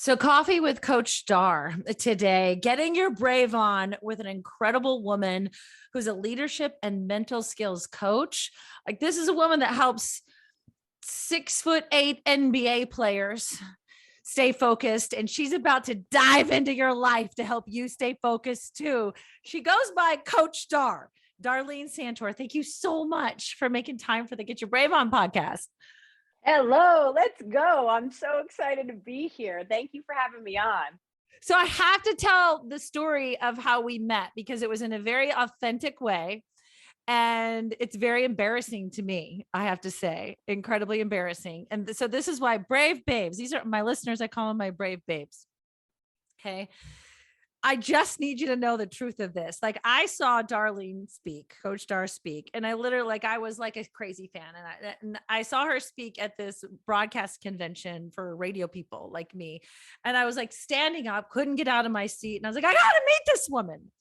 So, coffee with Coach Dar today, getting your brave on with an incredible woman who's a leadership and mental skills coach. Like, this is a woman that helps 6'8" NBA players stay focused, and she's about to dive into your life to help you stay focused too. She goes by Coach Dar, Darleen Santore. Thank you so much for making time for the Get Your Brave On podcast. Hello, let's go. I'm so excited to be here. Thank you for having me on. So I have to tell the story of how we met because it was in a very authentic way. And it's very embarrassing to me, I have to say, incredibly embarrassing. And so this is why brave babes, these are my listeners. I call them my brave babes. Okay. I just need you to know the truth of this. Like, I saw Darleen speak, Coach Dar speak, and I literally, I was like a crazy fan. And I saw her speak at this broadcast convention for radio people like me. And I was like standing up, couldn't get out of my seat. And I was like, I got to meet this woman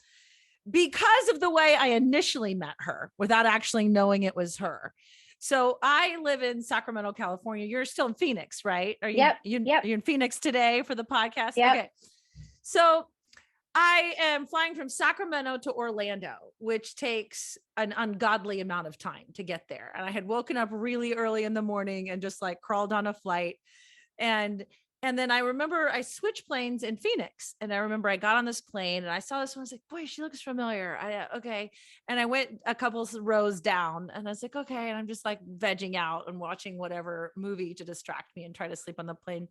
because of the way I initially met her without actually knowing it was her. So I live in Sacramento, California. You're still in Phoenix, right? Are you, Yep. You're in Phoenix today for the podcast? Yep. Okay. So I am flying from Sacramento to Orlando, which takes an ungodly amount of time to get there. And I had woken up really early in the morning and just like crawled on a flight. And then I remember I switched planes in Phoenix. And I remember I got on this plane and I saw this one. I was like, boy, she looks familiar. Okay. And I went a couple rows down and I was like, okay. And I'm just like vegging out and watching whatever movie to distract me and try to sleep on the plane.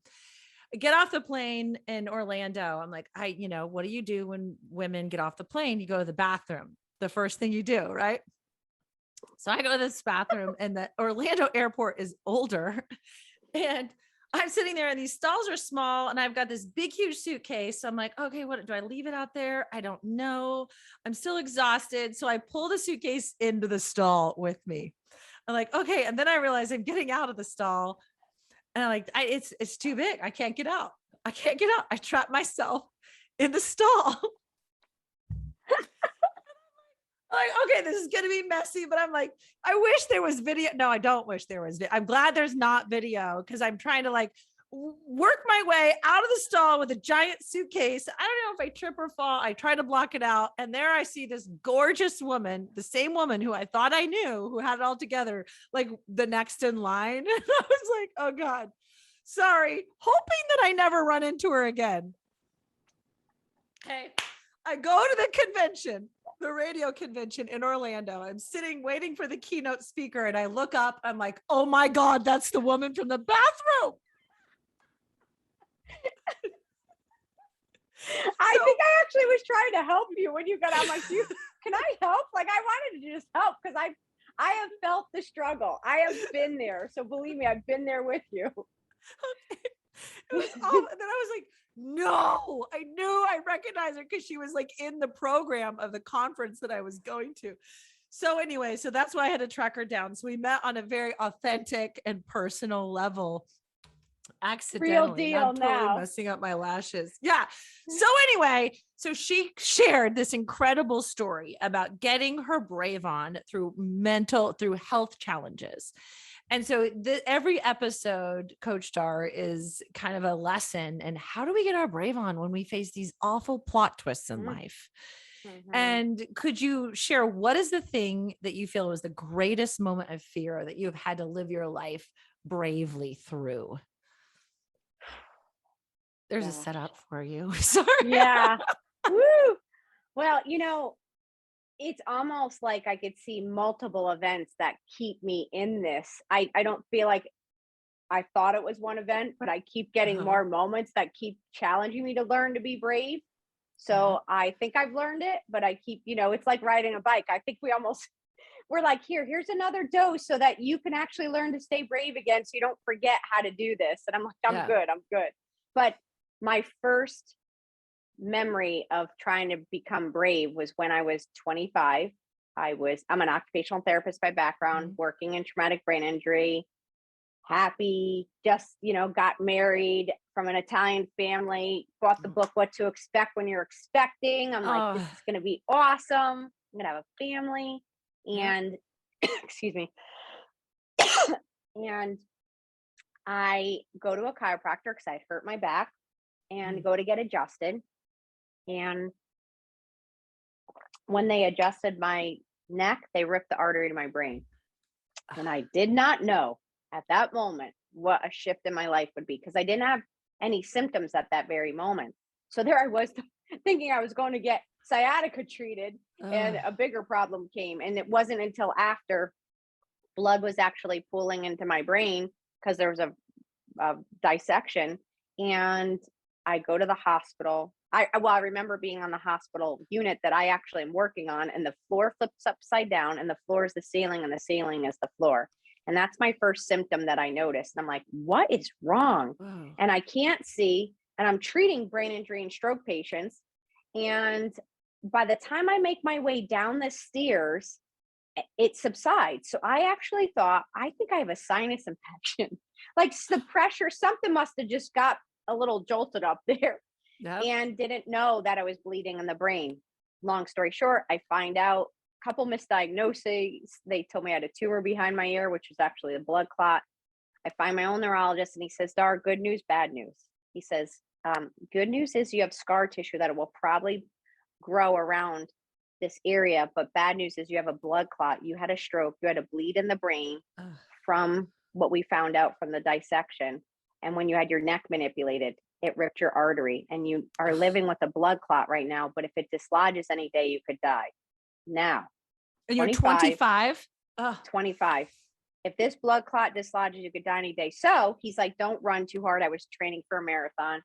I get off the plane in Orlando. I'm like, what do you do when women get off the plane? You go to the bathroom. The first thing you do, right? So I go to this bathroom and the Orlando airport is older. And I'm sitting there and these stalls are small and I've got this big, huge suitcase. So I'm like, okay, what do I leave it out there? I don't know. I'm still exhausted. So I pull the suitcase into the stall with me. I'm like, okay. And then I realize I'm getting out of the stall. And I'm like, it's too big. I can't get out. I trap myself in the stall. I'm like, okay, this is going to be messy, but I'm like, I wish there was video. No, I don't wish there was. I'm glad there's not video because I'm trying to like work my way out of the stall with a giant suitcase. I don't know if I trip or fall. I try to block it out. And there I see this gorgeous woman, the same woman who I thought I knew, who had it all together, like the next in line. And I was like, oh God, sorry, hoping that I never run into her again. Okay. I go to the convention, the radio convention in Orlando. I'm sitting waiting for the keynote speaker. And I look up, I'm like, oh my God, that's the woman from the bathroom. I think I actually was trying to help you when you got out. Like, can I help? Like, I wanted to just help because I have felt the struggle. I have been there. So believe me, I've been there with you. Okay. It was all, and then I was like, no, I knew I recognized her because she was like in the program of the conference that I was going to. So anyway, so that's why I had to track her down. So we met on a very authentic and personal level. Accidentally. Real deal. I'm totally messing up my lashes. Yeah. So anyway, so she shared this incredible story about getting her brave on through health challenges. And so every episode, Coach Dar, is kind of a lesson. And how do we get our brave on when we face these awful plot twists in life? Mm-hmm. And could you share what is the thing that you feel was the greatest moment of fear that you've had to live your life bravely through? There's a setup for you. Sorry. Yeah. Woo. Well, it's almost like I could see multiple events that keep me in this. I don't feel like I thought it was one event, but I keep getting more moments that keep challenging me to learn to be brave. So I think I've learned it, but I keep, it's like riding a bike. I think we're like, here's another dose so that you can actually learn to stay brave again. So you don't forget how to do this. And I'm like, I'm good. But my first memory of trying to become brave was when I was 25. I'm an occupational therapist by background, working in traumatic brain injury, happy, just, got married from an Italian family, bought the book, What to Expect When You're Expecting. I'm like, this is going to be awesome. I'm going to have a family and excuse me. And I go to a chiropractor because I hurt my back. and go to get adjusted. And when they adjusted my neck, they ripped the artery to my brain. And I did not know at that moment what a shift in my life would be, because I didn't have any symptoms at that very moment. So there I was thinking I was going to get sciatica treated, and a bigger problem came. And it wasn't until after blood was actually pooling into my brain, because there was a dissection, and I go to the hospital. I remember being on the hospital unit that I actually am working on, and the floor flips upside down, and the floor is the ceiling, and the ceiling is the floor. And that's my first symptom that I noticed. And I'm like, what is wrong? Wow. And I can't see, and I'm treating brain injury and stroke patients. And by the time I make my way down the stairs, it subsides. So I actually thought, I think I have a sinus infection. Like the pressure, something must have just got a little jolted up there. Yep. And didn't know that I was bleeding in the brain. Long story short, I find out a couple misdiagnoses. They told me I had a tumor behind my ear, which was actually a blood clot. I find my own neurologist, and he says, Dar, good news, bad news. He says, good news is you have scar tissue that will probably grow around this area, but bad news is you have a blood clot. You had a stroke. You had a bleed in the brain from what we found out from the dissection. And when you had your neck manipulated, it ripped your artery, and you are living with a blood clot right now. But if it dislodges any day, you could die. Now, And you're 25? 25. If this blood clot dislodges, you could die any day. So he's like, don't run too hard. I was training for a marathon.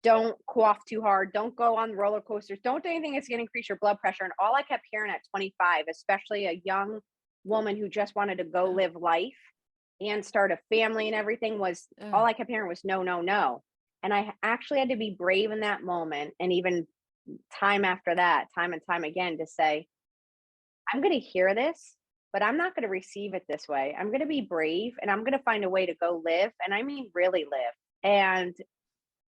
Don't cough too hard. Don't go on roller coasters. Don't do anything that's going to increase your blood pressure. And all I kept hearing at 25, especially a young woman who just wanted to go live life and start a family and everything, was all I kept hearing was no, no, no. And I actually had to be brave in that moment. And even time after that, time and time again, to say, I'm going to hear this, but I'm not going to receive it this way. I'm going to be brave, and I'm going to find a way to go live. And I mean, really live. And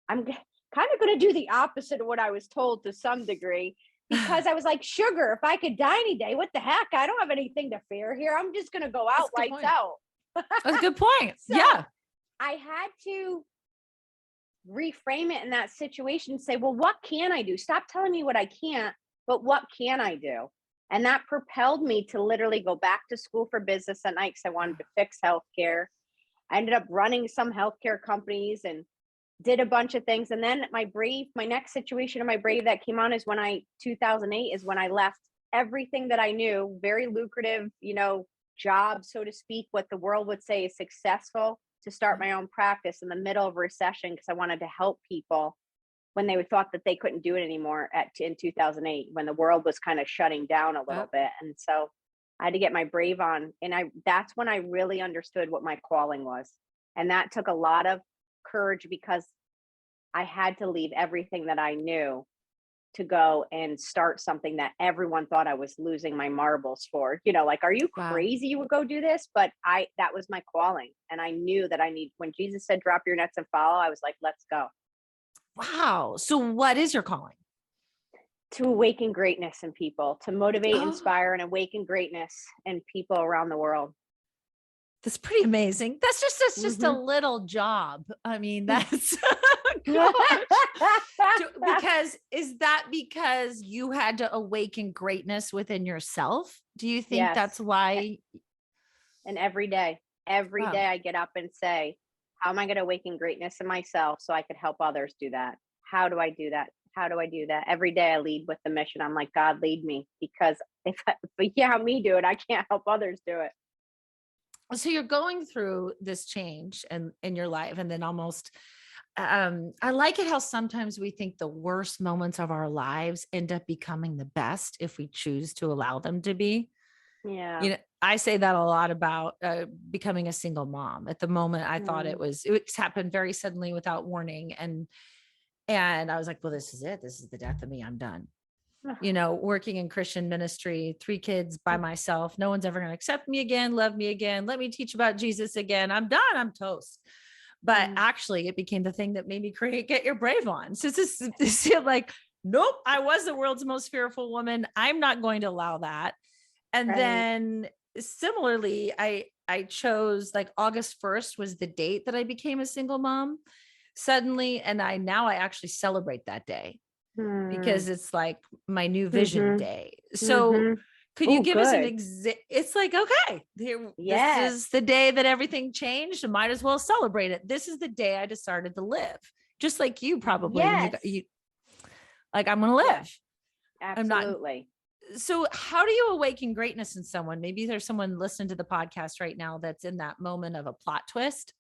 I'm kind of going to do the opposite of what I was told to some degree, because I was like, sugar, if I could die any day, what the heck? I don't have anything to fear here. I'm just going to go out, lights out. That's a good point. So yeah. I had to reframe it in that situation and say, well, what can I do? Stop telling me what I can't, but what can I do? And that propelled me to literally go back to school for business at night, because I wanted to fix healthcare. I ended up running some healthcare companies and did a bunch of things. And then my next situation of my brave that came on is 2008 is when I left everything that I knew, very lucrative, job, so to speak, what the world would say is successful, to start my own practice in the middle of a recession, because I wanted to help people when they thought that they couldn't do it anymore in 2008, when the world was kind of shutting down a little bit. And so I had to get my brave on. And that's when I really understood what my calling was. And that took a lot of courage, because I had to leave everything that I knew to go and start something that everyone thought I was losing my marbles for. Like, are you crazy? You would go do this? But that was my calling. And I knew that when Jesus said, drop your nets and follow, I was like, let's go. Wow. So what is your calling? To awaken greatness in people, to motivate, inspire, and awaken greatness in people around the world. That's pretty amazing. That's just a little job. I mean, that's because you had to awaken greatness within yourself? Do you think that's why? And every day I get up and say, how am I going to awaken greatness in myself so I could help others do that? How do I do that? How do I do that? Every day I lead with the mission. I'm like, God, lead me, because if you have me do it, I can't help others do it. So you're going through this change in your life, and then almost, I like it how sometimes we think the worst moments of our lives end up becoming the best if we choose to allow them to be. Yeah. I say that a lot about becoming a single mom. At the moment, I thought it happened very suddenly without warning. And I was like, well, this is it. This is the death of me. I'm done. Working in Christian ministry, 3 kids by myself. No one's ever going to accept me again, love me again. Let me teach about Jesus again. I'm done. I'm toast. But actually it became the thing that made me get your brave on. So this like, nope, I was the world's most fearful woman. I'm not going to allow that. And then similarly, I chose, like, August 1st was the date that I became a single mom. suddenly. And I actually celebrate that day because it's like my new vision Mm-hmm. day. So Mm-hmm. could you Oh, give us an good. it's like, okay, here, this Yes. is the day that everything changed. I might as well celebrate it. This is the day I decided to live. Just like you probably, when Yes. you like, I'm going to Yes. live. I'm not. Absolutely. So how do you awaken greatness in someone? Maybe there's someone listening to the podcast right now that's in that moment of a plot twist,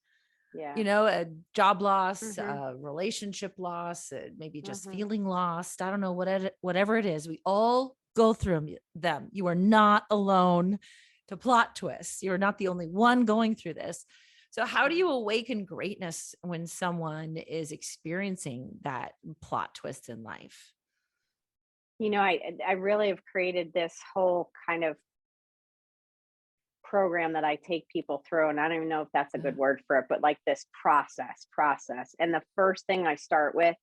Yeah. a job loss, Mm-hmm. a relationship loss, maybe just Mm-hmm. feeling lost. I don't know, whatever it is. We all go through them. You are not alone to plot twists. You're not the only one going through this. So how do you awaken greatness when someone is experiencing that plot twist in life? I really have created this whole kind of program that I take people through, and I don't even know if that's a good word for it, but like this process. And the first thing I start with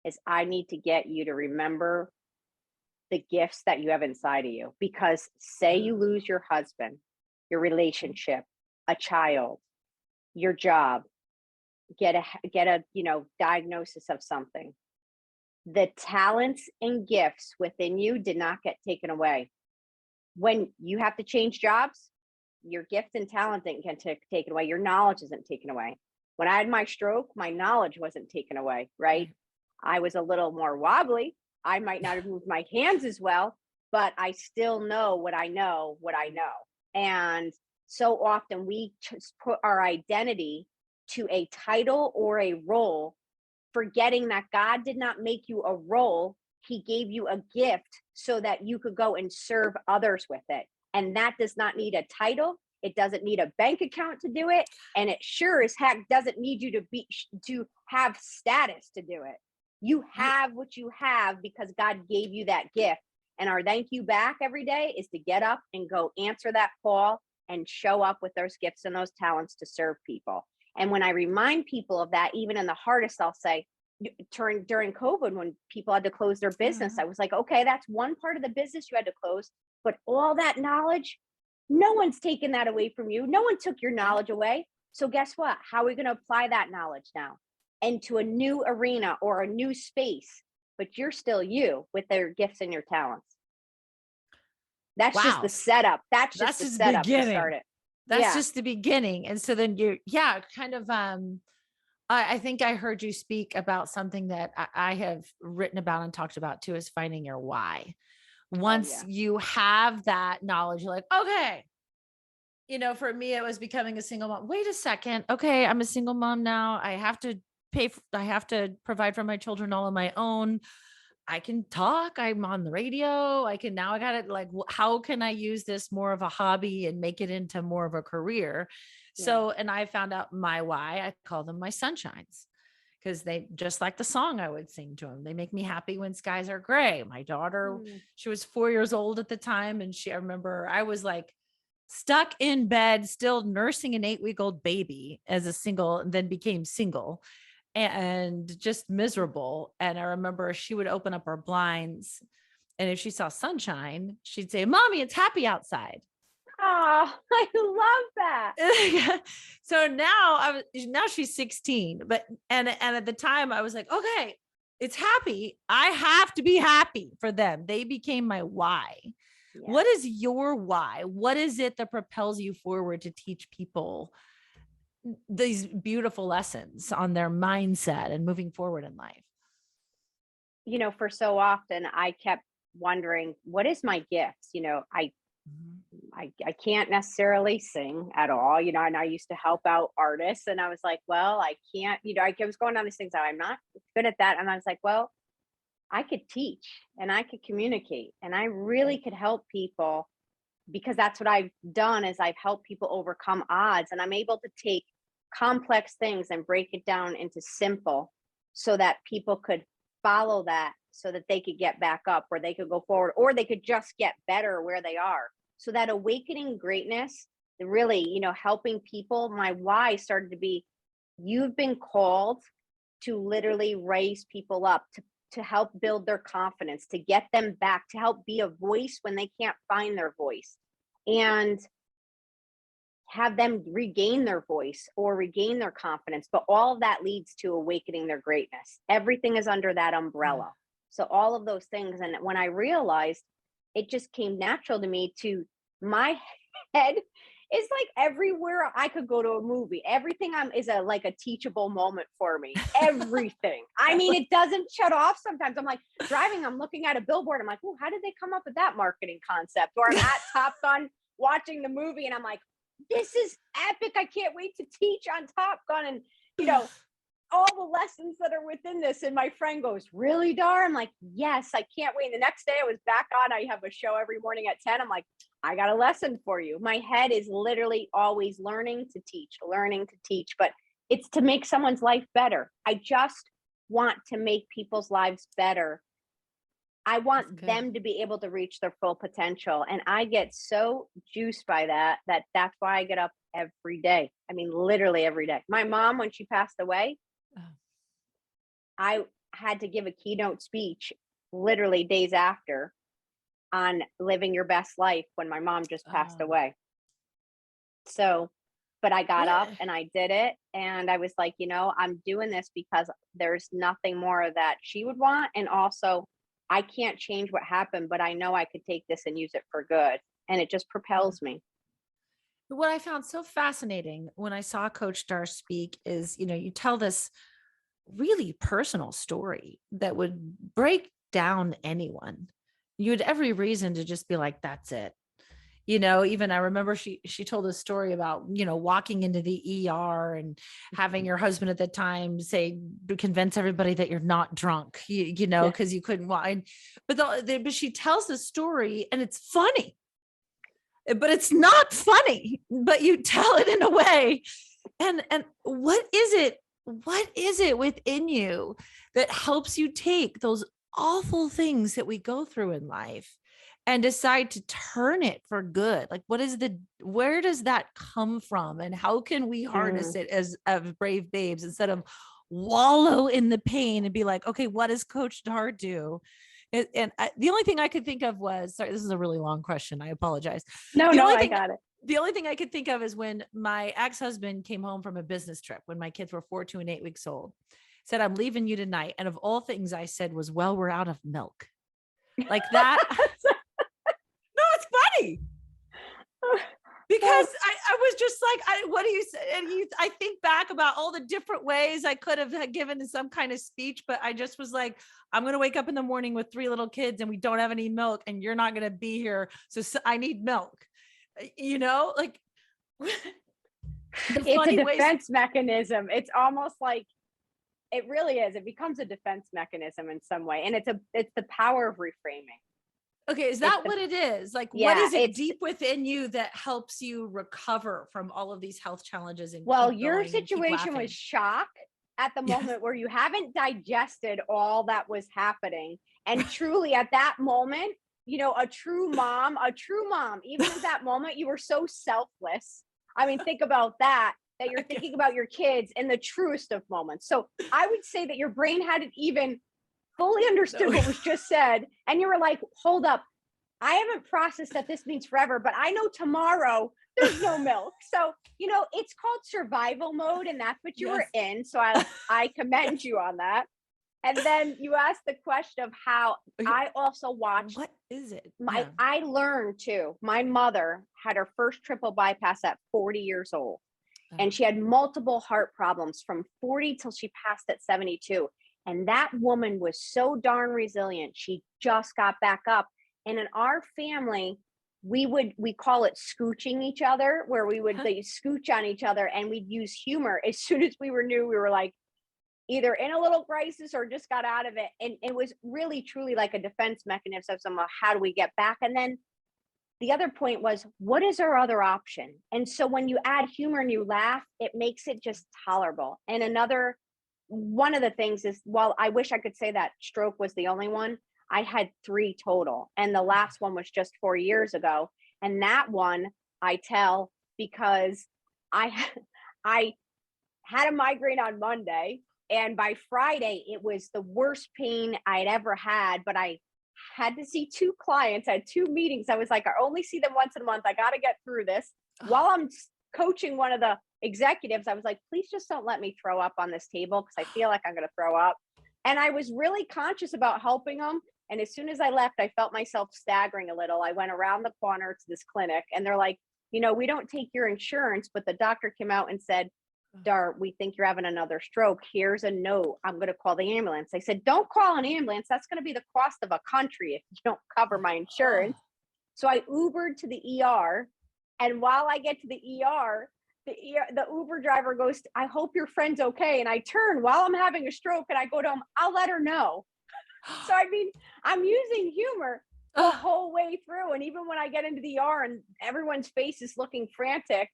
is I need to get you to remember the gifts that you have inside of you. Because say you lose your husband, your relationship, a child, your job, get a diagnosis of something. The talents and gifts within you did not get taken away. When you have to change jobs, your gift and talent didn't get taken away. Your knowledge isn't taken away. When I had my stroke, my knowledge wasn't taken away, right? I was a little more wobbly. I might not have moved my hands as well, but I still know what I know, And so often we just put our identity to a title or a role, forgetting that God did not make you a role. He gave you a gift so that you could go and serve others with it. And that does not need a title. It doesn't need a bank account to do it. And it sure as heck doesn't need you to have status to do it. You have what you have because God gave you that gift. And our thank you back every day is to get up and go answer that call and show up with those gifts and those talents to serve people. And when I remind people of that, even in the hardest, I'll say, during COVID, when people had to close their business, I was like, okay, that's one part of the business you had to close, but all that knowledge, no one's taken that away from you. No one took your knowledge away. So guess what? How are we going to apply that knowledge now into a new arena or a new space? But you're still you with their gifts and your talents. That's just the Wow. setup. That's just the Just setup to beginning. start it. That's just the beginning. And so then kind of, I think I heard you speak about something that I have written about and talked about too, is finding your why. Once you have that knowledge, you're like, okay, for me, it was becoming a single mom. Wait a second. Okay. I'm a single mom now. I have to I have to provide for my children all on my own. I can talk. I'm on the radio. I got it. Like, how can I use this more of a hobby and make it into more of a career? So, and I found out my why. I call them my sunshines because they just like the song I would sing to them. They make me happy when skies are gray. My daughter, she was 4 years old at the time. And I remember I was like stuck in bed, still nursing an 8-week-old baby as a single, and then became single and just miserable. And I remember she would open up her blinds, and if she saw sunshine, she'd say, "Mommy, it's happy outside." Oh, I love that. So now she's 16, and at the time I was like, okay, it's happy. I have to be happy for them. They became my why. Yeah. What is your why? What is it that propels you forward to teach people these beautiful lessons on their mindset and moving forward in life? For so often I kept wondering, what is my gift? I can't necessarily sing at all, and I used to help out artists, and I was like, well, I can't, I was going on these things. I'm not good at that. And I was like, well, I could teach and I could communicate and I really could help people, because that's what I've done is I've helped people overcome odds, and I'm able to take complex things and break it down into simple so that people could follow that, so that they could get back up, or they could go forward, or they could just get better where they are. So that awakening greatness, really, helping people, my why started to be, you've been called to literally raise people up, to help build their confidence, to get them back, to help be a voice when they can't find their voice. And have them regain their voice or regain their confidence. But all of that leads to awakening their greatness. Everything is under that umbrella. So all of those things. And when I realized, it just came natural to me to my head is like everywhere I could go to a movie. Everything is like a teachable moment for me. Everything. I mean, it doesn't shut off sometimes. I'm like driving, I'm looking at a billboard. I'm like, oh, how did they come up with that marketing concept? Or I'm at Top Gun watching the movie and I'm like, this is epic. I can't wait to teach on Top Gun. And, you know, all the lessons that are within this. And my friend goes, really, Dar? I'm like, yes, I can't wait. And the next day I was back on. I have a show every morning at 10. I'm like, I got a lesson for you. My head is literally always learning to teach, but it's to make someone's life better. I just want to make people's lives better. I want them to be able to reach their full potential. And I get so juiced by that's why I get up every day. I mean, literally every day. My mom, when she passed away, I had to give a keynote speech literally days after on living your best life when my mom just passed away. So, but I got up and I did it. And I was like, you know, I'm doing this because there's nothing more that she would want. And also, I can't change what happened, but I know I could take this and use it for good. And it just propels me. What I found so fascinating when I saw Coach Dar speak is, you know, you tell this really personal story that would break down anyone. You had every reason to just be like, that's it. You know, even I remember she told a story about, you know, walking into the ER and having your husband at the time say, convince everybody that you're not drunk, you know, because you couldn't walk. But she tells the story and it's funny, but it's not funny, but you tell it in a way. And what is it within you that helps you take those awful things that we go through in life and decide to turn it for good? Like, where does that come from? And how can we harness it as brave babes instead of wallow in the pain and be like, okay, what does Coach Dar do? The only thing I could think of was, sorry, this is a really long question. I apologize. No, I got it. The only thing I could think of is when my ex-husband came home from a business trip when my kids were 4, 2, and 8 weeks old, said, I'm leaving you tonight. And of all things I said was, well, we're out of milk. Like that. No, it's funny. Because I was just like, what do you say? And I think back about all the different ways I could have given some kind of speech, but I just was like, I'm going to wake up in the morning with 3 little kids and we don't have any milk and you're not going to be here. So I need milk, you know, like it's a defense mechanism. It's almost like, it really is. It becomes a defense mechanism in some way. And it's the power of reframing. Okay. Is that what it is? Like, what is it deep within you that helps you recover from all of these health challenges? And well, your situation was shock at the moment where you haven't digested all that was happening. And truly at that moment, you know, a true mom, even at that moment, you were so selfless. I mean, think about that you're thinking about your kids in the truest of moments. So I would say that your brain hadn't even fully understood what was just said. And you were like, hold up. I haven't processed that this means forever, but I know tomorrow there's no milk. So, you know, it's called survival mode and that's what you were in. So I commend you on that. And then you asked the question of how I also watched. What is it? I learned too. My mother had her first triple bypass at 40 years old. And she had multiple heart problems from 40 till she passed at 72. And that woman was so darn resilient. She just got back up. And in our family, we call it scooching each other, where we would scooch on each other and we'd use humor. As soon as we were like either in a little crisis or just got out of it. And it was really, truly like a defense mechanism of how do we get back? And then the other point was, what is our other option? And so when you add humor and you laugh, it makes it just tolerable. And one of the things is, while I wish I could say that stroke was the only one, I had 3 total. And the last one was just 4 years ago. And that one I tell because I had a migraine on Monday. And by Friday, it was the worst pain I'd ever had. But I had to see 2 clients. I had 2 meetings. I was like, I only see them once a month. I got to get through this while I'm coaching one of the executives. I was like, please just don't let me throw up on this table because I feel like I'm going to throw up. And I was really conscious about helping them. And as soon as I left, I felt myself staggering a little. I went around the corner to this clinic and they're like, we don't take your insurance, but the doctor came out and said, Dar, we think you're having another stroke. Here's a note. I'm going to call the ambulance. I said, don't call an ambulance. That's going to be the cost of a country if you don't cover my insurance. So I Ubered to the ER. And while I get to the ER, the Uber driver goes, I hope your friend's okay. And I turn while I'm having a stroke and I go to him, I'll let her know. So, I mean, I'm using humor the whole way through. And even when I get into the ER and everyone's face is looking frantic,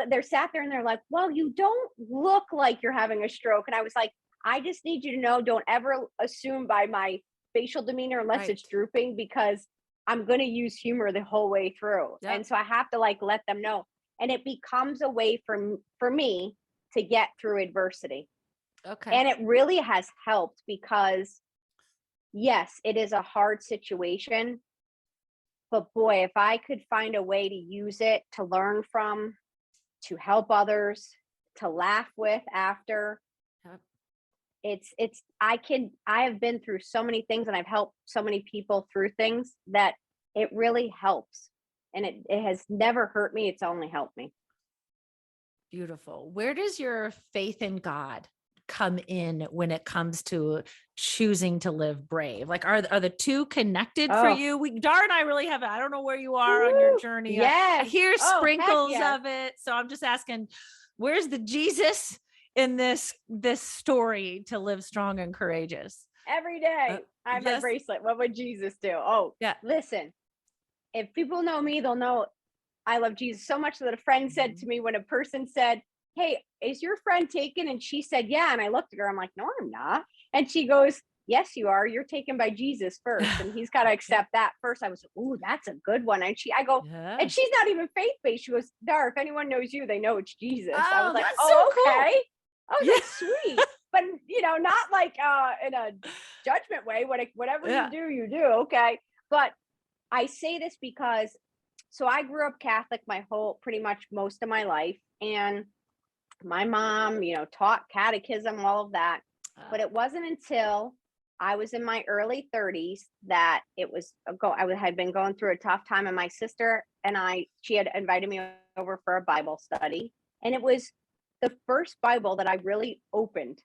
they're sat there and they're like, well, you don't look like you're having a stroke. And I was like, I just need you to know, don't ever assume by my facial demeanor unless it's drooping, because I'm going to use humor the whole way through. Yep. And so I have to let them know. And it becomes a way for me to get through adversity. Okay. And it really has helped because, yes, it is a hard situation. But boy, if I could find a way to use it, to learn from, to help others, to laugh with after, I have been through so many things and I've helped so many people through things that it really helps. And it has never hurt me. It's only helped me. Beautiful. Where does your faith in God come in when it comes to choosing to live brave? Like, are the two connected for you? Dar and I really haven't. I don't know where you are on your journey. Yes. I hear sprinkles of it. So I'm just asking, where's the Jesus in this story to live strong and courageous? Every day. I have my bracelet. What would Jesus do? Oh, yeah. Listen, if people know me, they'll know I love Jesus so much that a friend said to me when a person said, hey, is your friend taken? And she said, yeah. And I looked at her, I'm like, no, I'm not. And she goes, yes, you are. You're taken by Jesus first. And he's got to accept that first. I was, ooh, that's a good one. And I go, and she's not even faith-based. She goes, Dar, if anyone knows you, they know it's Jesus. I was like, oh, so okay. Cool. Oh, that's sweet. But, not like in a judgment way, whatever you do. Okay. But I say this because, so I grew up Catholic pretty much most of my life. And my mom, taught catechism, all of that. But it wasn't until I was in my early 30s that I had been going through a tough time. And my sister and she had invited me over for a Bible study. And it was the first Bible that I really opened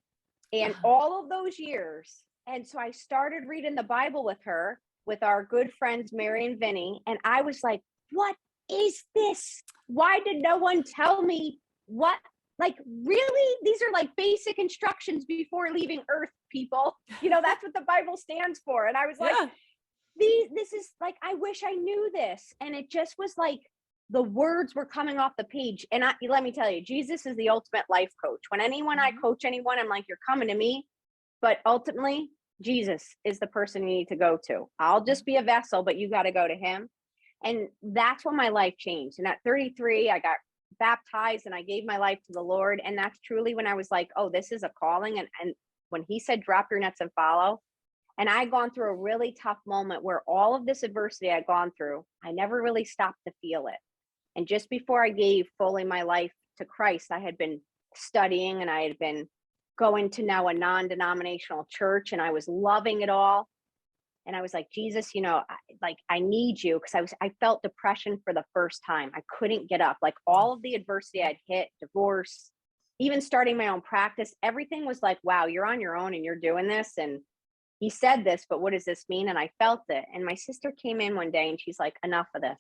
in all of those years. And so I started reading the Bible with her, with our good friends, Mary and Vinny. And I was like, what is this? Why did no one tell me what? Like, really? These are like basic instructions before leaving Earth, people. That's what the Bible stands for. And I was like, this is like, I wish I knew this. And it just was like, the words were coming off the page. And let me tell you, Jesus is the ultimate life coach. When I coach anyone, I'm like, you're coming to me. But ultimately, Jesus is the person you need to go to. I'll just be a vessel, but you got to go to him. And that's when my life changed. And at 33, I got baptized and I gave my life to the Lord. And that's truly when I was like, oh, this is a calling. And when he said, drop your nets and follow. And I had gone through a really tough moment where all of this adversity I'd gone through, I never really stopped to feel it. And just before I gave fully my life to Christ, I had been studying and I had been going to now a non-denominational church and I was loving it all. And I was like, Jesus, I need you, because I felt depression for the first time. I couldn't get up. Like all of the adversity I'd hit, divorce, even starting my own practice, everything was like, wow, you're on your own and you're doing this. And he said this, but what does this mean? And I felt it. And my sister came in one day and she's like, enough of this.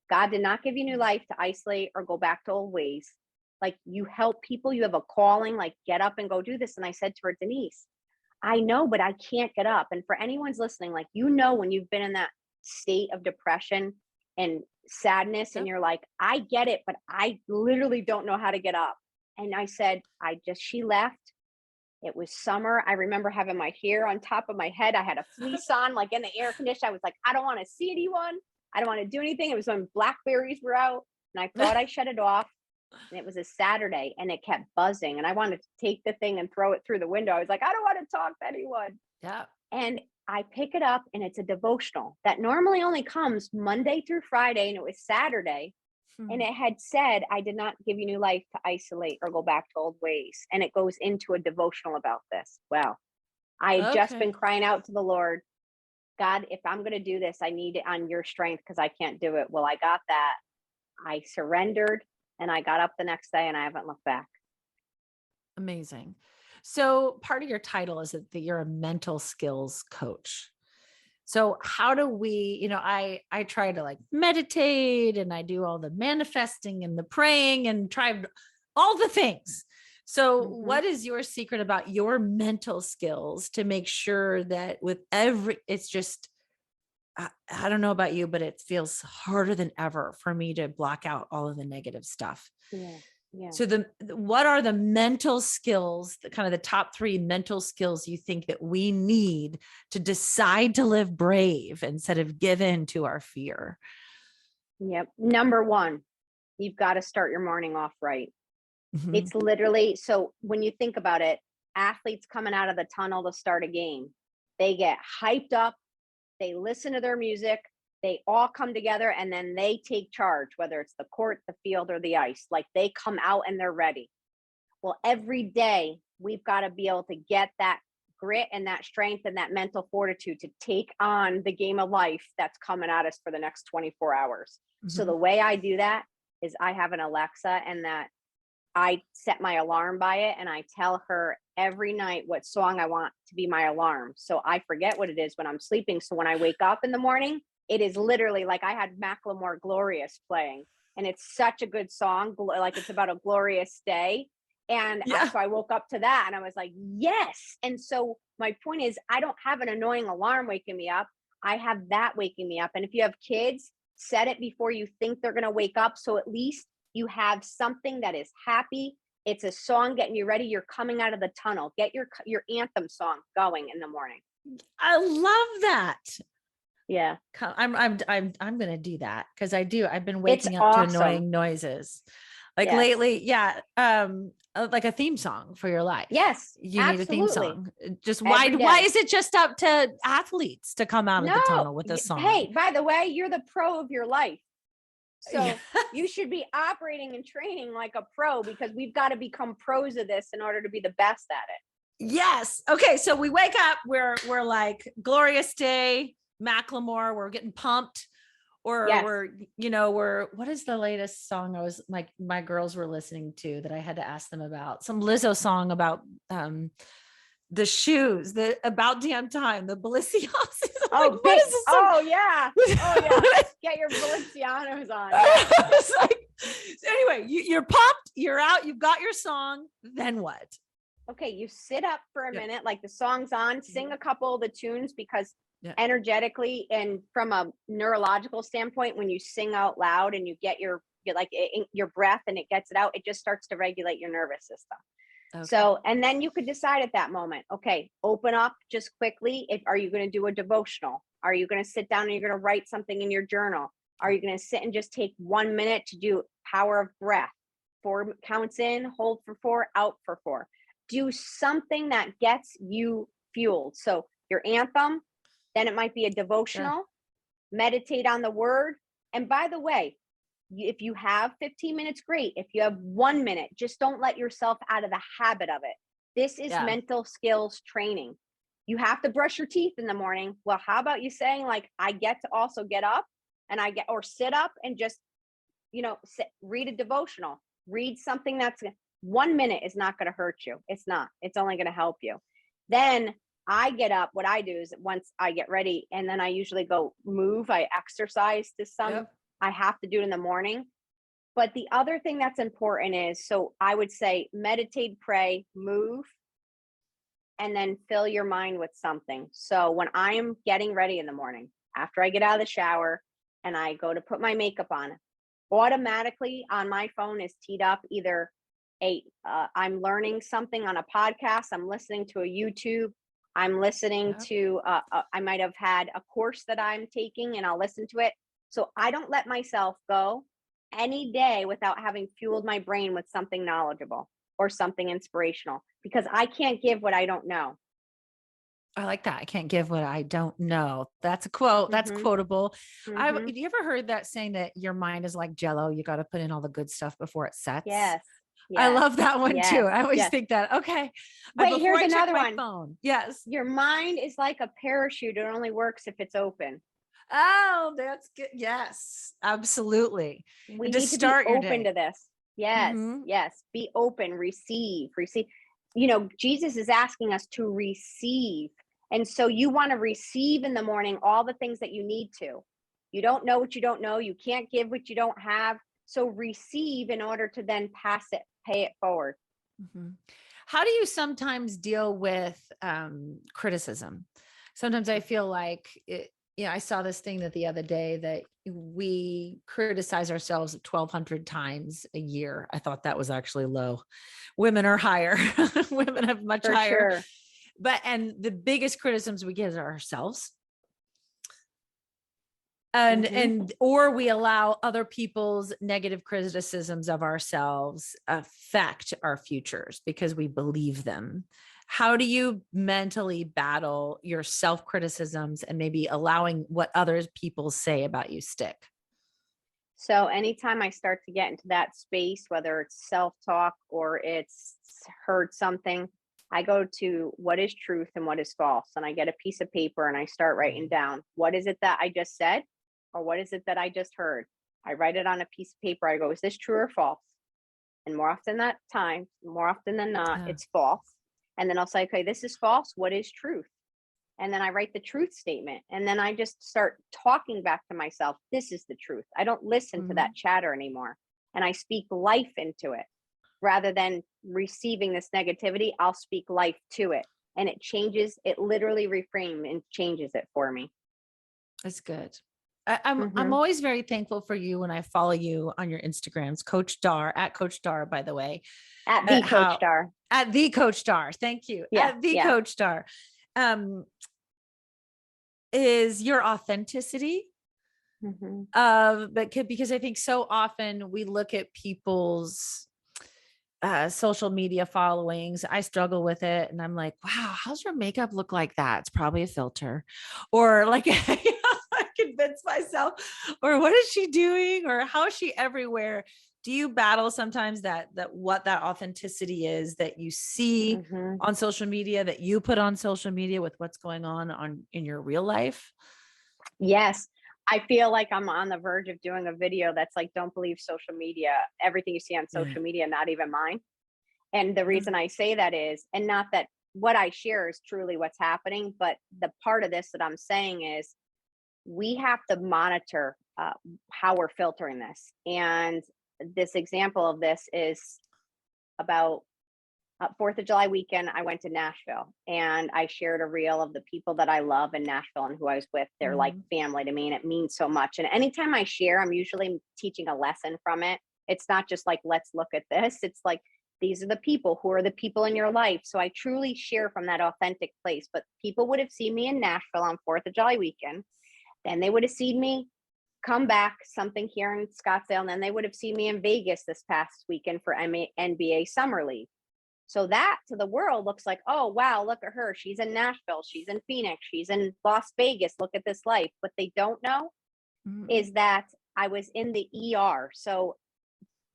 God did not give you new life to isolate or go back to old ways. Like, you help people, you have a calling, like get up and go do this. And I said to her, Denise, I know, but I can't get up. And for anyone's listening, like, when you've been in that state of depression and sadness and you're like, I get it, but I literally don't know how to get up. And I said, she left. It was summer. I remember having my hair on top of my head. I had a fleece on, like in the air conditioner. I was like, I don't want to see anyone. I don't want to do anything. It was when blackberries were out and I thought I shut it off. And it was a Saturday and it kept buzzing. And I wanted to take the thing and throw it through the window. I was like, I don't want to talk to anyone. Yeah. And I pick it up and it's a devotional that normally only comes Monday through Friday. And it was Saturday. And it had said, I did not give you new life to isolate or go back to old ways. And it goes into a devotional about this. Well, I had just Okay. been crying out to the Lord, God, if I'm going to do this, I need it on your strength because I can't do it. Well, I got that. I surrendered and I got up the next day and I haven't looked back. Amazing. So part of your title is that you're a mental skills coach. So how do we, I try to like meditate and I do all the manifesting and the praying and try all the things. So Mhm. what is your secret about your mental skills to make sure that it's just, I don't know about you, but it feels harder than ever for me to block out all of the negative stuff. Yeah. Yeah. So what are the mental skills, the kind of the top 3 mental skills you think that we need to decide to live brave instead of give in to our fear? Yep. Number 1, you've got to start your morning off right. Mhm. It's literally, so when you think about it, athletes coming out of the tunnel to start a game, they get hyped up, they listen to their music, they all come together and then they take charge, whether it's the court, the field, or the ice. Like they come out and they're ready. Well, every day we've got to be able to get that grit and that strength and that mental fortitude to take on the game of life that's coming at us for the next 24 hours. So Mhm. the way I do that is I have an Alexa, and that I set my alarm by it, and I tell her every night what song I want to be my alarm. So I forget what it is when I'm sleeping. So when I wake up in the morning, it is literally like I had Macklemore Glorious playing, and it's such a good song. Like it's about a glorious day. And Yeah. so I woke up to that and I was like, yes. And so my point is, I don't have an annoying alarm waking me up. I have that waking me up. And if you have kids, set it before you think they're going to wake up. So at least you have something that is happy. It's a song getting you ready. You're coming out of the tunnel. Get your anthem song going in the morning. I love that. Yeah, I'm going to do that because I've been it's waking up to awesome. annoying noises. Like Yes, lately, yeah. Like a theme song for your life. yes, You need a theme absolutely. song. Just Every why day. is it just up to athletes to come out of No, the tunnel with a song? hey, by the way, you're the pro of your life. Yeah. So you should be operating and training like a pro, because we've got to become pros of this in order to be the best at it. Yes. Okay. So we wake up, we're like glorious day, Macklemore, we're getting pumped, or Yes. we're what is the latest song I was like my girls were listening to that I had to ask them about? Some Lizzo song about the shoes, the about damn time, the Balenciagas. I'm like, Oh, what big. is this song? Oh, yeah. Oh, yeah. Get your Balencianos on. Yeah. It's like, anyway, you're pumped, you're out, you've got your song. Then what? Okay, you sit up for a Yeah. minute, like the song's on, sing a couple of the tunes, because Yeah. energetically and from a neurological standpoint, when you sing out loud and you get like your breath and it gets it out, it just starts to regulate your nervous system. Okay. So, and then you could decide at that moment, okay, open up just quickly. Are you going to do a devotional? Are you going to sit down and you're going to write something in your journal? Are you going to sit and just take 1 minute to do power of breath? 4 counts in, hold for 4, out for 4. Do something that gets you fueled. So your anthem, then it might be a Yeah. devotional, meditate on the word. And by the way, if you have 15 minutes, great. If you have 1 minute, just don't let yourself out of the habit of it. This is Yeah. mental skills training. You have to brush your teeth in the morning. Well, how about you saying, like, I get to also get up and or sit up and just, read a devotional, read something 1 minute is not going to hurt you. It's not, it's only going to help you. Then I get up. What I do is once I get ready, and then I usually go move, I exercise to some, Yep. I have to do it in the morning. But the other thing that's important is, so I would say meditate, pray, move, and then fill your mind with something. So when I'm getting ready in the morning, after I get out of the shower and I go to put my makeup on, automatically on my phone is teed up either I'm learning something on a podcast, I'm listening to a YouTube, I'm listening Yep. to I might have had a course that I'm taking and I'll listen to it. So I don't let myself go any day without having fueled my brain with something knowledgeable or something inspirational, because I can't give what I don't know. I like that. I can't give what I don't know. That's a quote. That's Mm-hmm. quotable. Mm-hmm. You ever heard that saying that your mind is like Jello? You got to put in all the good stuff before it sets. Yes. I Yes. love that one too. Yes. I always Yes. think that, okay, Wait, before here's I check another my one. phone. Yes. Your mind is like a parachute. It only works if it's open. Oh, that's good. Yes, absolutely. We And to need to be start your open day. to this. Yes. Hmm. Yes. Be open, receive, receive. Jesus is asking us to receive. And so you want to receive in the morning all the things that you need to. You don't know what you don't know. You can't give what you don't have. So receive in order to then pass it, pay it forward. Hmm. How do you sometimes deal with criticism? Sometimes I feel like I saw this thing that the other day that we criticize ourselves 1,200 times a year. I thought that was actually low. Women are higher. Women have much For higher. sure. And the biggest criticisms we get are ourselves. Or we allow other people's negative criticisms of ourselves affect our futures because we believe them. How do you mentally battle your self-criticisms and maybe allowing what other people say about you stick? So anytime I start to get into that space, whether it's self-talk or it's heard something, I go to what is truth and what is false. And I get a piece of paper and I start writing down, what is it that I just said? Or what is it that I just heard? I write it on a piece of paper. I go, is this true or false? And more often than not, Yeah. it's false. And then I'll say, okay, this is false. What is truth? And then I write the truth statement. And then I just start talking back to myself. This is the truth. I don't listen to that chatter anymore. And I speak life into it rather than receiving this negativity. I'll speak life to it. And it literally reframes and changes it for me. That's good. I'm always very thankful for you when I follow you on your Instagrams, Coach Dar, at Coach Dar, by the way. At the Coach Dar. At the Coach Dar. Thank you. Yeah, At the yeah. Coach Dar. Is your authenticity. Because I think so often we look at people's social media followings. I struggle with it and I'm like, wow, how's your makeup look like that? It's probably a filter. Or like I convince myself, or what is she doing? Or how is she everywhere? Do you battle sometimes that what that authenticity is that you see on social media, that you put on social media with what's going on in your real life? Yes. I feel like I'm on the verge of doing a video that's like, don't believe social media, everything you see on social media, not even mine. And the reason I say that is, and not that what I share is truly what's happening, but the part of this that I'm saying is we have to monitor how we're filtering this. And this example of this is about 4th of July weekend. I went to Nashville and I shared a reel of the people that I love in Nashville and who I was with. They're like family to me and it means so much. And anytime I share, I'm usually teaching a lesson from it. It's not just like, let's look at this. It's like, these are the people who are the people in your life. So I truly share from that authentic place. But people would have seen me in Nashville on 4th of July weekend. Then they would have seen me come back, something here in Scottsdale. And then they would have seen me in Vegas this past weekend for NBA Summer League. So that to the world looks like, oh, wow, look at her. She's in Nashville. She's in Phoenix. She's in Las Vegas. Look at this life. What they don't know is that I was in the ER. So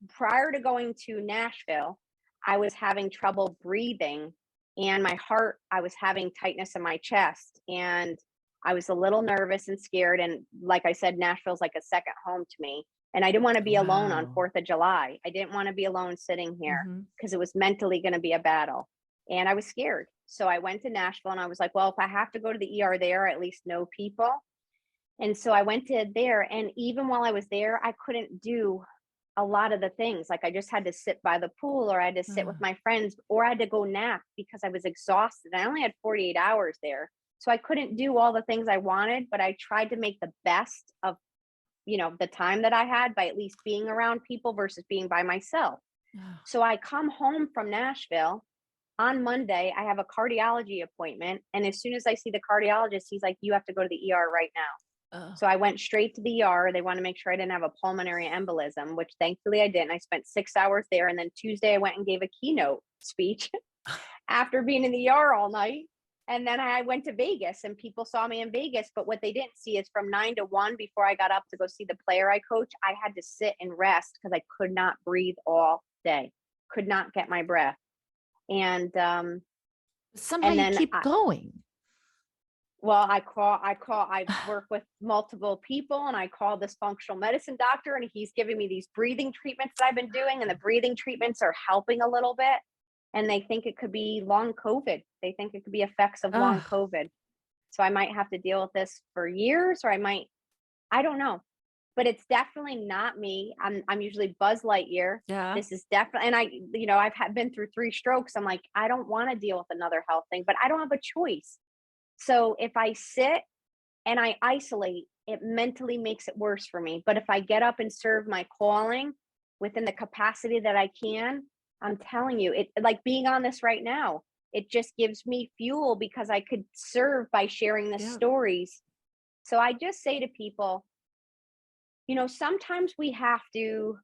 prior to going to Nashville, I was having trouble breathing and my heart, I was having tightness in my chest and I was a little nervous and scared. And like I said, Nashville's like a second home to me. And I didn't want to be alone on 4th of July. I didn't want to be alone sitting here because it was mentally going to be a battle. And I was scared. So I went to Nashville and I was like, well, if I have to go to the ER there, I at least know people. And so I went to there. And even while I was there, I couldn't do a lot of the things. Like I just had to sit by the pool or I had to sit with my friends or I had to go nap because I was exhausted. I only had 48 hours there. So I couldn't do all the things I wanted, but I tried to make the best of, the time that I had by at least being around people versus being by myself. So I come home from Nashville on Monday. I have a cardiology appointment. And as soon as I see the cardiologist, he's like, you have to go to the ER right now. So I went straight to the ER. They want to make sure I didn't have a pulmonary embolism, which thankfully I didn't. I spent 6 hours there. And then Tuesday I went and gave a keynote speech after being in the ER all night. And then I went to Vegas and people saw me in Vegas. But what they didn't see is from 9 to 1, before I got up to go see the player I coach, I had to sit and rest because I could not breathe all day, could not get my breath. And Somehow you then keep going. well, I work with multiple people, and I call this functional medicine doctor, and he's giving me these breathing treatments that I've been doing, and the breathing treatments are helping a little bit. And they think it could be long COVID. They think it could be effects of long COVID. So I might have to deal with this for years, or I don't know. But it's definitely not me. I'm usually Buzz Lightyear. Yeah. This is definitely, and I've been through 3 strokes. I'm like, I don't want to deal with another health thing, but I don't have a choice. So if I sit and I isolate, it mentally makes it worse for me. But if I get up and serve my calling within the capacity that I can, I'm telling you, it, like being on this right now, it just gives me fuel because I could serve by sharing the stories. So I just say to people, sometimes we have to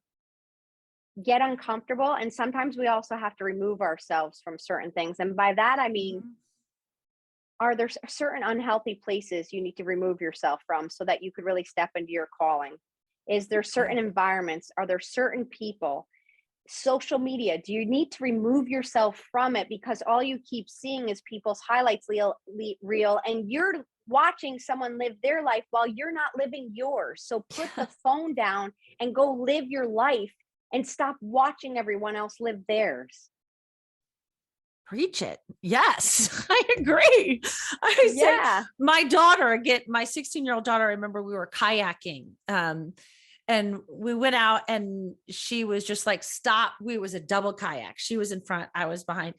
get uncomfortable, and sometimes we also have to remove ourselves from certain things. And by that, I mean, are there certain unhealthy places you need to remove yourself from so that you could really step into your calling? Is there certain environments? Are there certain people? Social media, do you need to remove yourself from it because all you keep seeing is people's highlights reel, and you're watching someone live their life while you're not living yours? So put the phone down and go live your life and stop watching everyone else live theirs. Preach it. Yes, I agree. I say my daughter, again, my 16-year-old daughter, I remember we were kayaking. And we went out and she was just like, stop. We was a double kayak. She was in front, I was behind,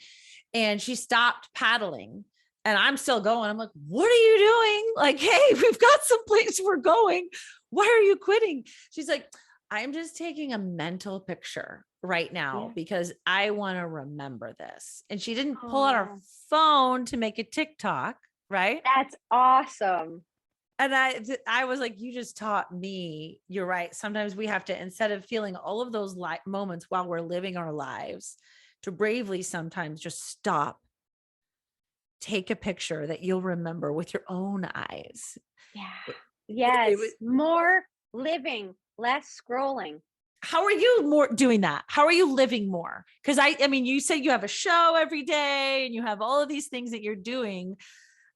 and she stopped paddling and I'm still going. I'm like, what are you doing? Like, hey, we've got some place we're going. Why are you quitting? She's like, I'm just taking a mental picture right now because I want to remember this. And she didn't pull out her phone to make a TikTok, right? That's awesome. And I was like, you just taught me, you're right. Sometimes we have to, instead of feeling all of those moments while we're living our lives, to bravely sometimes just stop, take a picture that you'll remember with your own eyes. Yeah. Yes. More living, less scrolling. How are you more doing that? How are you living more? Because I mean, you say you have a show every day and you have all of these things that you're doing.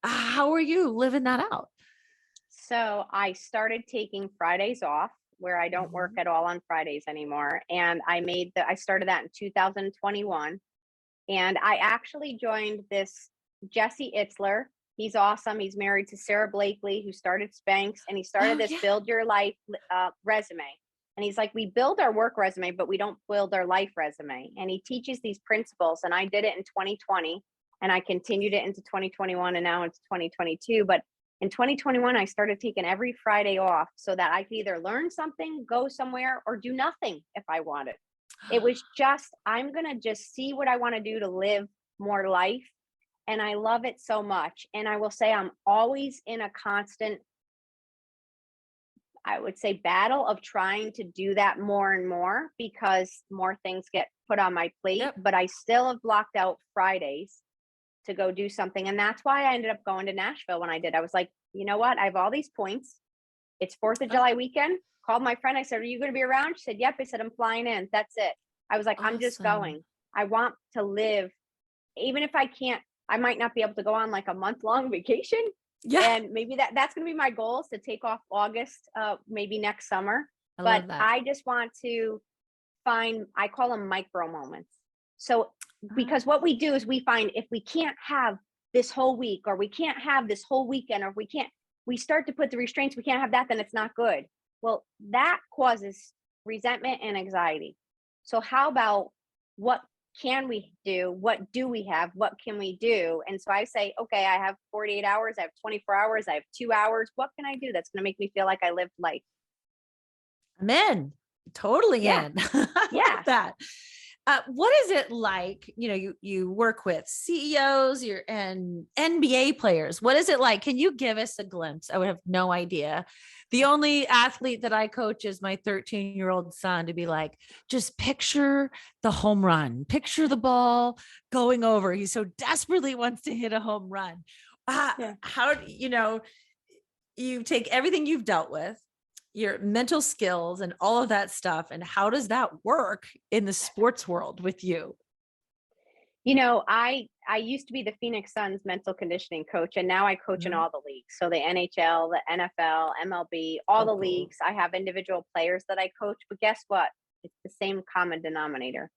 How are you living that out? So I started taking Fridays off, where I don't work at all on Fridays anymore. And I started that in 2021. And I actually joined this Jesse Itzler. He's awesome. He's married to Sarah Blakely, who started Spanx, and he started this Build Your Life resume. And he's like, we build our work resume, but we don't build our life resume. And he teaches these principles. And I did it in 2020, and I continued it into 2021, and now it's 2022. But in 2021, I started taking every Friday off so that I could either learn something, go somewhere, or do nothing if I wanted. It was just, I'm going to just see what I want to do to live more life. And I love it so much. And I will say I'm always in a constant, I would say, battle of trying to do that more and more because more things get put on my plate. But I still have blocked out Fridays to go do something. And that's why I ended up going to Nashville when I did. I was like, you know what? I have all these points. It's 4th of July weekend. Called my friend. I said, are you going to be around? She said, yep. I said, I'm flying in. That's it. I was like, I'm just going. I want to live. Even if I can't, I might not be able to go on like a month-long vacation. And maybe that's going to be my goal, is to take off August, maybe next summer. But I just want to find, I call them micro moments. So because what we do is we find if we can't have this whole week, or we can't have this whole weekend, or we start to put the restraints, we can't have that, then it's not good. Well, that causes resentment and anxiety. So how about what can we do? What do we have? What can we do? And so I say, okay, I have 48 hours, I have 24 hours, I have 2 hours. What can I do that's going to make me feel like I lived life? I'm in, totally in. I love that. What is it like? You work with CEOs, and NBA players. What is it like? Can you give us a glimpse? I would have no idea. The only athlete that I coach is my 13-year-old son, to be like, just picture the home run, picture the ball going over. He so desperately wants to hit a home run. How, you take everything you've dealt with, your mental skills and all of that stuff, and how does that work in the sports world with you? I used to be the Phoenix Suns mental conditioning coach, and now I coach in all the leagues. So the NHL, the NFL, MLB, all the Cool. leagues. I have individual players that I coach, but guess what? It's the same common denominator.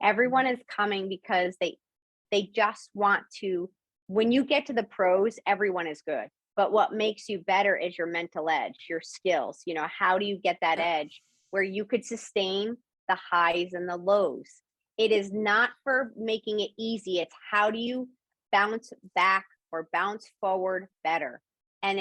Everyone is coming because they just want to. When you get to the pros, everyone is good. But what makes you better is your mental edge, your skills. How do you get that edge where you could sustain the highs and the lows? It is not for making it easy. It's how do you bounce back or bounce forward better? And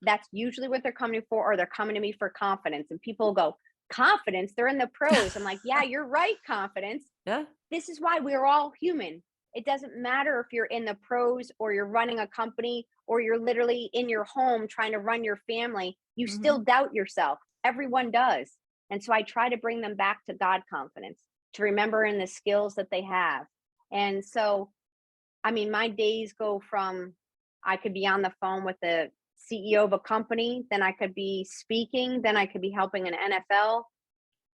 that's usually what they're coming for, or they're coming to me for confidence. And people go, confidence? They're in the pros. I'm like, yeah, you're right, confidence. Yeah. This is why we're all human. It doesn't matter if you're in the pros or you're running a company or you're literally in your home trying to run your family. You still doubt yourself. Everyone does. And so I try to bring them back to God confidence, to remember in the skills that they have. And so, my days go from, I could be on the phone with the CEO of a company, then I could be speaking, then I could be helping an NFL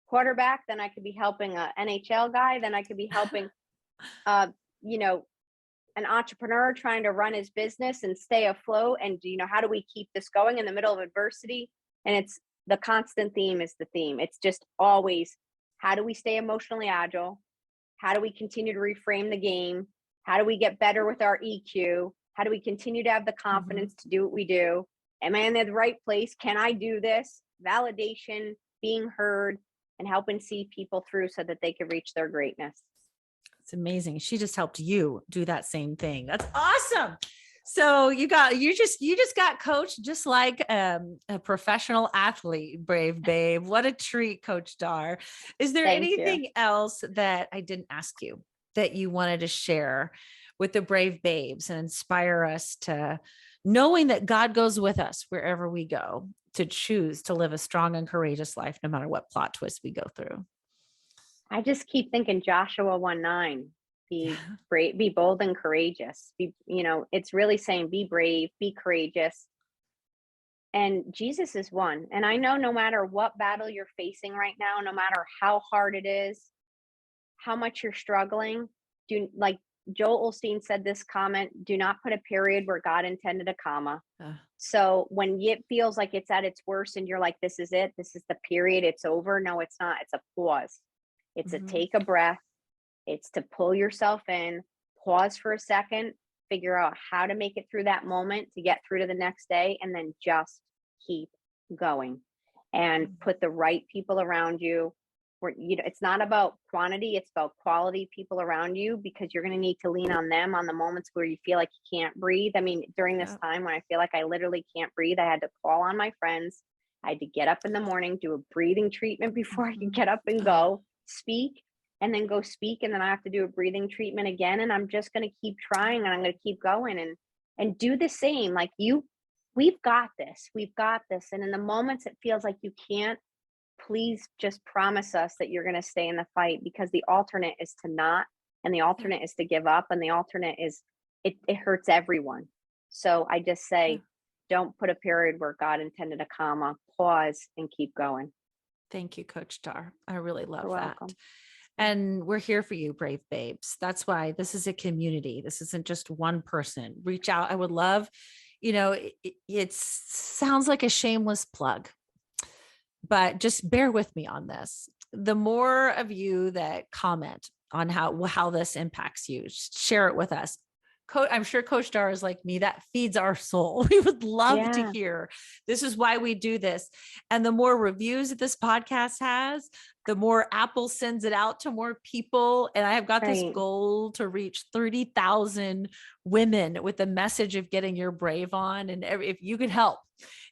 quarterback, then I could be helping an NHL guy, then I could be helping an entrepreneur trying to run his business and stay afloat. And how do we keep this going in the middle of adversity? And it's the constant theme is the theme. It's just always, how do we stay emotionally agile? How do we continue to reframe the game? How do we get better with our EQ? How do we continue to have the confidence to do what we do? Am I in the right place? Can I do this? Validation, being heard, and helping see people through so that they can reach their greatness. It's amazing. She just helped you do that same thing. That's awesome. So you just got coached just like a professional athlete, brave babe. What a treat, Coach Dar. Is there anything else that I didn't ask you that you wanted to share with the brave babes and inspire us to, knowing that God goes with us wherever we go, to choose to live a strong and courageous life, no matter what plot twist we go through? I just keep thinking Joshua 1:9, be brave, be bold and courageous. It's really saying be brave, be courageous. And Jesus is one. And I know no matter what battle you're facing right now, no matter how hard it is, how much you're struggling, like Joel Osteen said this comment, do not put a period where God intended a comma. So when it feels like it's at its worst and you're like, this is it, this is the period, it's over. No, it's not. It's a pause. It's a take a breath. It's to pull yourself in, pause for a second, figure out how to make it through that moment to get through to the next day, and then just keep going and put the right people around you. It's not about quantity, it's about quality people around you, because you're going to need to lean on them on the moments where you feel like you can't breathe. During this time when I feel like I literally can't breathe, I had to call on my friends. I had to get up in the morning, do a breathing treatment before I could get up and go speak, and then go speak, and then I have to do a breathing treatment again, and I'm just going to keep trying, and I'm going to keep going and do the same. Like we've got this, and in the moments it feels like you can't, please just promise us that you're going to stay in the fight, because the alternate is to not, and the alternate is to give up, and the alternate is it hurts everyone. So I just say, don't put a period where God intended a comma, pause and keep going. Thank you, Coach Dar. I really love You're that. welcome. And we're here for you, brave babes. That's why this is a community. This isn't just one person. Reach out. I would love, it sounds like a shameless plug, but just bear with me on this. The more of you that comment on how this impacts you, share it with us. I'm sure Coach Dar is like me. That feeds our soul. We would love to hear. This is why we do this. And the more reviews that this podcast has, the more Apple sends it out to more people. And I have got this goal to reach 30,000 women with the message of getting your brave on. And if you could help,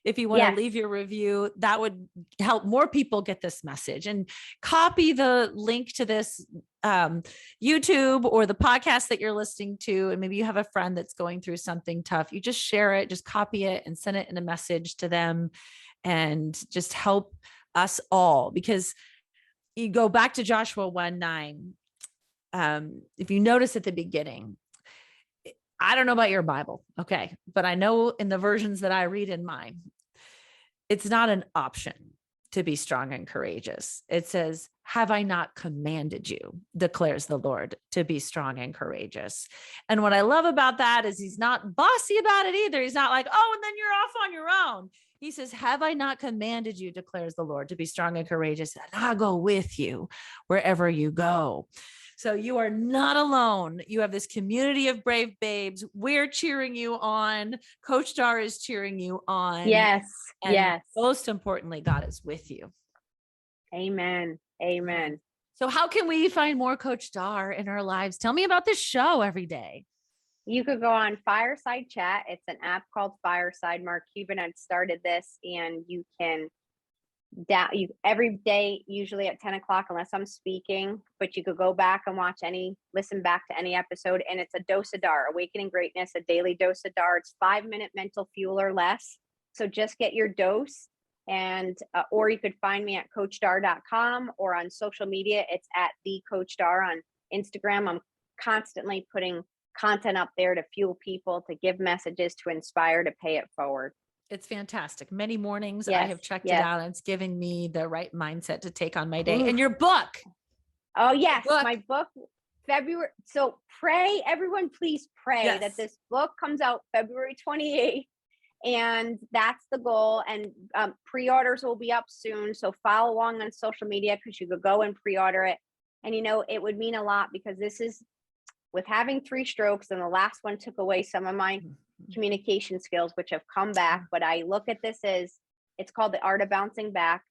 if you want to leave your review, that would help more people get this message. And copy the link to this YouTube or the podcast that you're listening to, and maybe you have a friend that's going through something tough, you just share it, just copy it and send it in a message to them and just help us all. Because you go back to Joshua 1:9. If you notice at the beginning, I don't know about your Bible, okay, but I know in the versions that I read in mine, it's not an option to be strong and courageous. It says, have I not commanded you, declares the Lord, to be strong and courageous. And what I love about that is he's not bossy about it either. He's not like, oh, and then you're off on your own. He says, have I not commanded you, declares the Lord, to be strong and courageous, and I'll go with you wherever you go. So you are not alone. You have this community of brave babes. We're cheering you on. Coach Dar is cheering you on. Yes. And yes. most importantly, God is with you. Amen. Amen. So how can we find more Coach Dar in our lives? Tell me about this show every day. You could go on Fireside Chat. It's an app called Fireside. Mark Cuban had started this, and you can every day, usually at 10 o'clock, unless I'm speaking, but you could go back and listen back to any episode. And it's a dose of Dar, Awakening Greatness, a daily dose of Dar. It's 5-minute mental fuel or less. So just get your dose. And, or you could find me at coachdar.com or on social media. It's at the Coach Dar on Instagram. I'm constantly putting content up there to fuel people, to give messages, to inspire, to pay it forward. It's fantastic. Many mornings Yes, I have checked yes. it out, and it's giving me the right mindset to take on my day. Ooh. And your book. Oh, yes. My book, February. So pray, everyone, please pray that this book comes out February 28th. And that's the goal. And pre-orders will be up soon. So follow along on social media, because you could go and pre-order it. And, it would mean a lot, because this is with having 3 strokes, and the last one took away some of my communication skills, which have come back. But I look at this as, it's called The Art of Bouncing Back.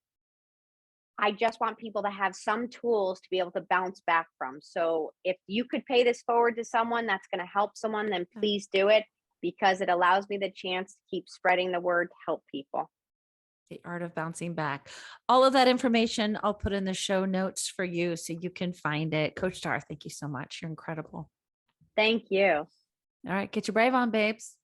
I just want people to have some tools to be able to bounce back from. So if you could pay this forward to someone that's going to help someone, then please do it, because it allows me the chance to keep spreading the word to help people. The Art of Bouncing Back. All of that information I'll put in the show notes for you so you can find it. Coach Dar, thank you so much. You're incredible. Thank you. All right, get your brave on, babes.